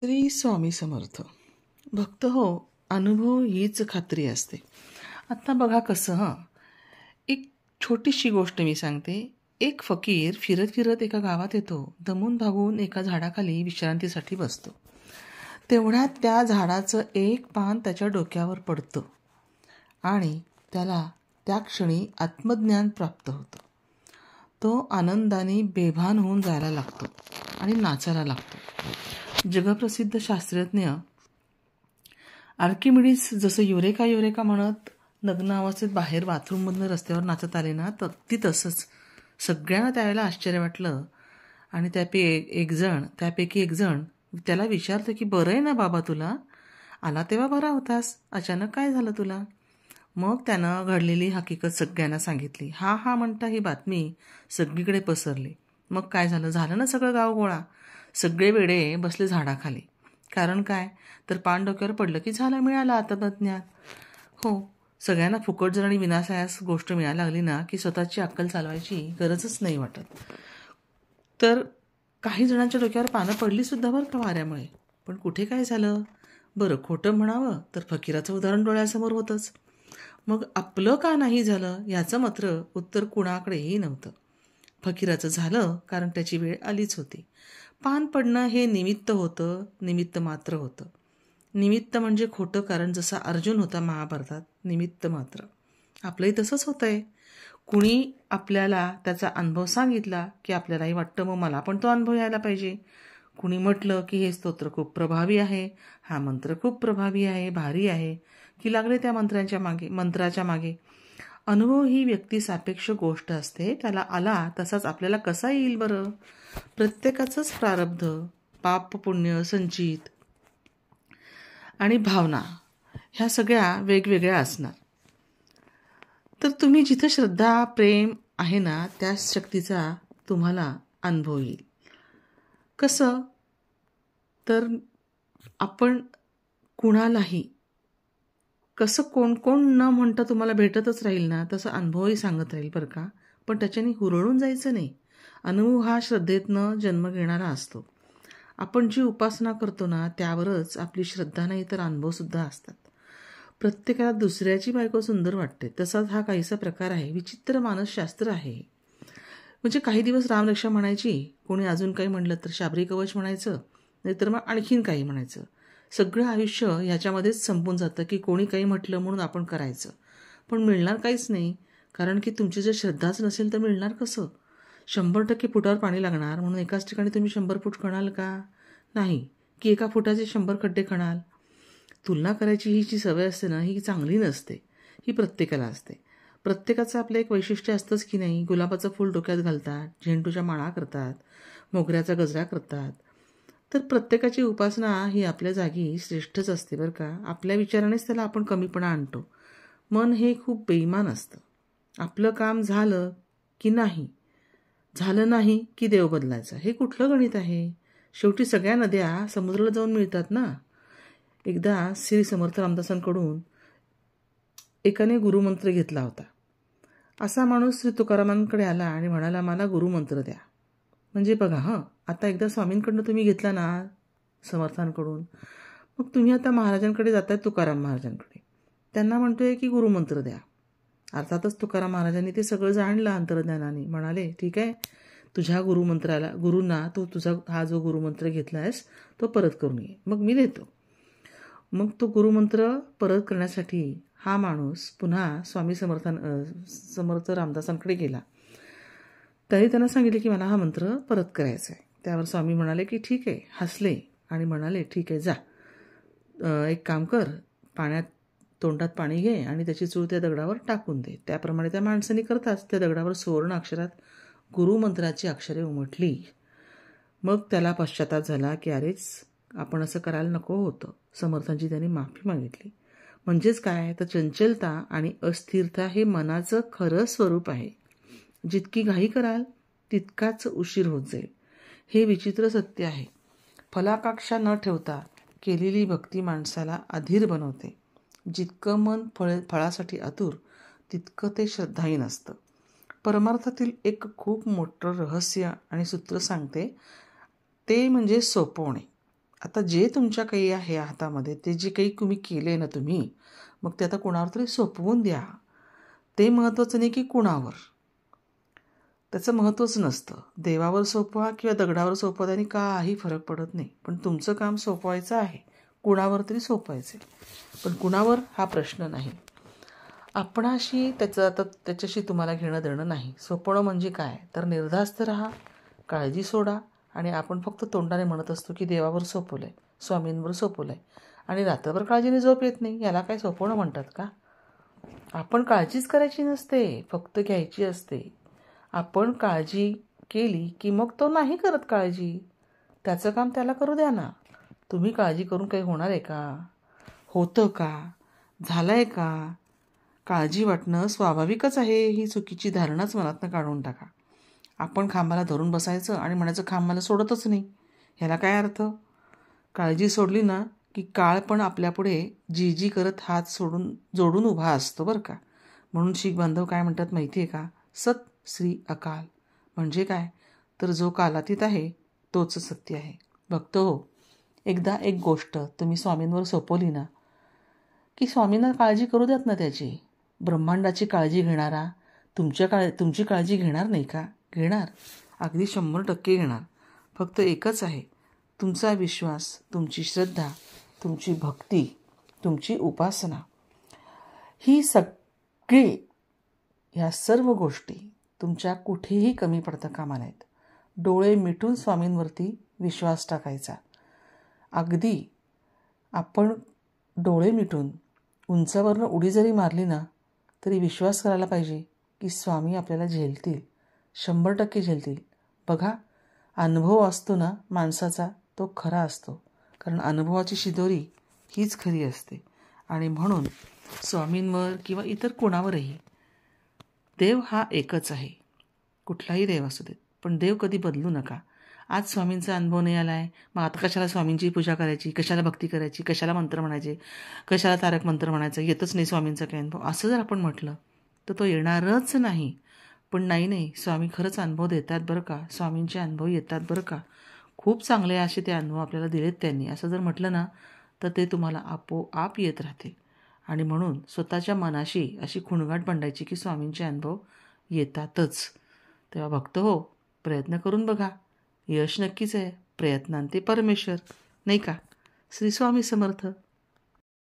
श्री स्वामी समर्थ. भक्त हो, अनुभव हीच खात्री असते. आत्ता बघा कसं, एक छोटीशी गोष्ट मी सांगते. एक फकीर फिरत फिरत एका गावात येतो. दमून भागून एका झाडाखाली विश्रांतीसाठी बसतो. तेवढ्यात त्या झाडाचं एक पान त्याच्या डोक्यावर पडतं आणि त्याला त्या क्षणी आत्मज्ञान प्राप्त होतं. तो आनंदाने बेभान होऊन जायला लागतो आणि नाचायला लागतो. जगप्रसिद्ध शास्त्रज्ञ आर्किमिडीस जसं युरेका युरेका म्हणत नग्न अवस्थेत बाहेर बाथरूममधनं रस्त्यावर नाचत आले ना, तर ती तसंच सगळ्यांना त्यावेळेला आश्चर्य वाटलं. आणि त्यापैकी एक जण त्याला विचारतं की बरं आहे ना बाबा, तुला आला तेव्हा बरा होतास, अचानक काय झालं तुला? मग त्यानं घडलेली हकीकत सगळ्यांना सांगितली. हा हा म्हणता ही बातमी सगळीकडे पसरली. मग काय झालं ना सगळं गाव गोळा. सगळे वेडे बसले झाडाखाली. कारण काय, तर पान डोक्यावर पडलं की झालं, मिळालं आत्मज्ञान. हो, सगळ्यांना फुकट जर आणि विनासायास गोष्ट मिळायला लागली ना की स्वतःची अक्कल चालवायची गरजच नाही वाटत. तर काही जणांच्या डोक्यावर पानं पडली सुद्धा बरं का वाऱ्यामुळे. पण कुठे काय झालं? बरं, खोटं म्हणावं तर फकीराचं उदाहरण डोळ्यासमोर होतंच. मग आपलं का नाही झालं याचं मात्र उत्तर कुणाकडेही नव्हतं. फकीराचं झालं कारण त्याची वेळ आलीच होती. पान पडणं हे निमित्त होतं, निमित्त मात्र होतं. निमित्त म्हणजे खोटं, कारण जसा अर्जुन होता महाभारतात, निमित्त मात्र. आपलंही तसंच होतं आहे. कुणी आपल्याला त्याचा अनुभव सांगितला की आपल्यालाही वाटतं मग मला पण तो अनुभव यायला पाहिजे. कुणी म्हटलं की हे स्तोत्र खूप प्रभावी आहे, हा मंत्र खूप प्रभावी आहे, भारी आहे, की लागले त्या मंत्राच्या मागे. अनुभव ही व्यक्तिसापेक्ष गोष्ट असते. त्याला आला तसाच आपल्याला कसा येईल बरं? प्रत्येकाचंच प्रारब्ध, पाप पुण्य, संचित आणि भावना ह्या सगळ्या वेगवेगळ्या असणार. तर तुम्ही जिथं श्रद्धा प्रेम आहे ना, त्या शक्तीचा तुम्हाला अनुभव येईल. कसं, तर आपण कुणालाही कसं कोण कोण न म्हणता तुम्हाला भेटतच राहील ना, तसं अनुभवही सांगत राहील बरं का. पण त्याच्याने हुरळून जायचं नाही. अनुभव हा श्रद्धेतनं जन्म घेणारा असतो. आपण जी उपासना करतो ना त्यावरच आपली श्रद्धा नाही तर अनुभवसुद्धा असतात. प्रत्येकाला दुसऱ्याची बायको सुंदर वाटते, तसाच हा काहीसा प्रकार आहे. विचित्र मानसशास्त्र आहे. म्हणजे काही दिवस रामरक्षा म्हणायची, कोणी अजून काही म्हणलं तर शाबरी कवच म्हणायचं, नाहीतर मग आणखीन काही म्हणायचं. सगळं आयुष्य ह्याच्यामध्येच संपून जातं की कोणी काही म्हटलं म्हणून आपण करायचं. पण मिळणार काहीच नाही, कारण की तुमची जर श्रद्धाच नसेल तर मिळणार कसं? 100% फुटावर पाणी लागणार म्हणून एकाच ठिकाणी तुम्ही 100 फूट खणाल का? नाही. की एका फुटाचे 100 खड्डे खणाल? तुलना करायची ही जी सवय असते ना, ही चांगली नसते. ही प्रत्येकाला असते. प्रत्येकाचं आपलं एक वैशिष्ट्य असतंच की नाही. गुलाबाचं फूल डोक्यात घालतात, झेंडूच्या माळा करतात, मोगऱ्याचा गजरा करतात. तर प्रत्येकाची उपासना ही आपल्या जागी श्रेष्ठच असते बरं का. आपल्या विचारानेच त्याला आपण कमीपणा आणतो. मन हे खूप बेईमान असतं. आपलं काम झालं की नाही, झालं नाही की देव बदलायचा, हे कुठलं गणित आहे? शेवटी सगळ्या नद्या समुद्राला जाऊन मिळतात ना. एकदा श्री समर्थ रामदासांकडून एकाने गुरुमंत्र घेतला होता. असा माणूस श्री तुकारामांकडे आला आणि म्हणाला, मला गुरुमंत्र द्या. म्हणजे बघा, आता एकदा स्वामींकडनं तुम्ही घेतला ना समर्थांकडून, मग तुम्ही आता महाराजांकडे जाताय, तुकाराम महाराजांकडे. त्यांना म्हणतोय की गुरुमंत्र द्या. अर्थातच तुकाराम महाराजांनी ते सगळं जाणलं अंतर्ज्ञानाने. म्हणाले, ठीक आहे, तुझ्या गुरुंना तुझा हा जो गुरुमंत्र घेतला आहेस तो परत करून ये, मग मी देतो. मग तो गुरुमंत्र परत करण्यासाठी हा माणूस पुन्हा स्वामी समर्थ रामदासांकडे गेला. तरी त्यांना सांगितले की मला हा मंत्र परत करायचा आहे. त्यावर स्वामी म्हणाले की ठीक आहे, हसले आणि म्हणाले, ठीक आहे, जा, एक काम कर, तोंडात पाणी घे आणि त्याची चूळ त्या दगडावर टाकून दे. त्याप्रमाणे त्या माणसाने करताच त्या दगडावर सुवर्ण अक्षरात गुरुमंत्राची अक्षरे उमटली. मग त्याला पश्चाताप झाला की अरेच, आपण असं करायला नको होतं. समर्थांची त्यांनी माफी मागितली. म्हणजेच काय, तर चंचलता आणि अस्थिरता हे मनाचं खरं स्वरूप आहे. जितकी घाई कराल तितकाच उशीर होत जाईल. हे विचित्र सत्य आहे. फलाकांक्षा न ठेवता केलेली भक्ती माणसाला अधीर बनवते. जितकं मन फळासाठी आतुर तितकं ते श्रद्धाहीन असतं. परमार्थातील एक खूप मोठं रहस्य आणि सूत्र सांगते, ते म्हणजे सोपवणे. आता जे तुमच्या काही आहे हातामध्ये, ते जे काही तुम्ही केले ना तुम्ही, मग ते आता कुणावर तरी सोपवून द्या. ते महत्त्वाचं नाही की कुणावर, त्याचं महत्त्वच नसतं. देवावर सोपवा किंवा दगडावर सोपवा, त्याने काही फरक पडत नाही. पण तुमचं काम सोपवायचं आहे, कुणावर तरी सोपवायचं आहे. पण कुणावर हा प्रश्न नाही. आपणाशी आता त्याच्याशी तुम्हाला घेणं देणं नाही. सोपवणं म्हणजे काय, तर निर्धास्त राहा, काळजी सोडा. आणि आपण फक्त तोंडाने म्हणत असतो की देवावर सोपवलं आहे, स्वामींवर सोपवलं आहे, आणि रात्रभर काळजीने झोप येत नाही. याला काय सोपवणं म्हणतात का? आपण काळजीच करायची नसते, फक्त घ्यायची असते. आपण काळजी केली की मग तो नाही करत काळजी. त्याचं काम त्याला करू द्या ना. तुम्ही काळजी करून काही होणार आहे का? होतं का? झालं आहे का? काळजी वाटणं स्वाभाविकच आहे, ही चुकीची धारणाच मनातनं काढून टाका. आपण खांबाला धरून बसायचं आणि म्हणायचं खांब मला सोडतच नाही. ह्याला काय अर्थ? काळजी सोडली ना की काळ पण आपल्यापुढे जी जी करत हात जोडून उभा असतो बरं का. म्हणून शीख बांधव काय म्हणतात माहिती आहे का? सत श्री अकाल. म्हणजे काय, तर जो कालातीत आहे तोच सत्य आहे. भक्त हो, एकदा एक गोष्ट तुम्ही स्वामींवर सोपवली ना की स्वामींना काळजी करू द्यात ना त्याची. ब्रह्मांडाची काळजी घेणारा तुमची काळजी घेणार नाही का? घेणार, अगदी 100% घेणार. फक्त एकच आहे, तुमचा विश्वास, तुमची श्रद्धा, तुमची भक्ती, तुमची उपासना. ही ह्या सर्व गोष्टी तुमच्या कुठेही कमी पडता कामा नाहीत. डोळे मिटून स्वामींवरती विश्वास टाकायचा. अगदी आपण डोळे मिटून उंचावरनं उडी जरी मारली ना तरी विश्वास करायला पाहिजे की स्वामी आपल्याला झेलतील, 100% झेलतील. बघा, अनुभव असतो ना माणसाचा, तो खरा असतो. कारण अनुभवाची शिदोरी हीच खरी असते. आणि म्हणून स्वामींवर किंवा इतर कोणावरही देव हा एकच आहे. कुठलाही देव असू देत, पण देव कधी बदलू नका. आज स्वामींचा अनुभव नाही आला आहे, मग आता कशाला स्वामींची पूजा करायची, कशाला भक्ती करायची, कशाला मंत्र म्हणायचे, कशाला तारक मंत्र म्हणायचं, येतच नाही स्वामींचा काही अनुभव, असं जर आपण म्हटलं तर तो येणारच नाही. पण नाही, स्वामी खरंच अनुभव देतात बरं का, स्वामींचे अनुभव येतात बरं का, खूप चांगले असे ते अनुभव आपल्याला दिलेत त्यांनी, असं जर म्हटलं ना तर ते तुम्हाला आपोआप येत राहतील. आणि म्हणून स्वतःच्या मनाशी अशी खुणगाट बांधायची की स्वामींचे अनुभव येतातच. तेव्हा भक्त हो, प्रयत्न करून बघा. यश नक्कीच आहे. प्रयत्नांते परमेश्वर, नाही का? श्री स्वामी समर्थ.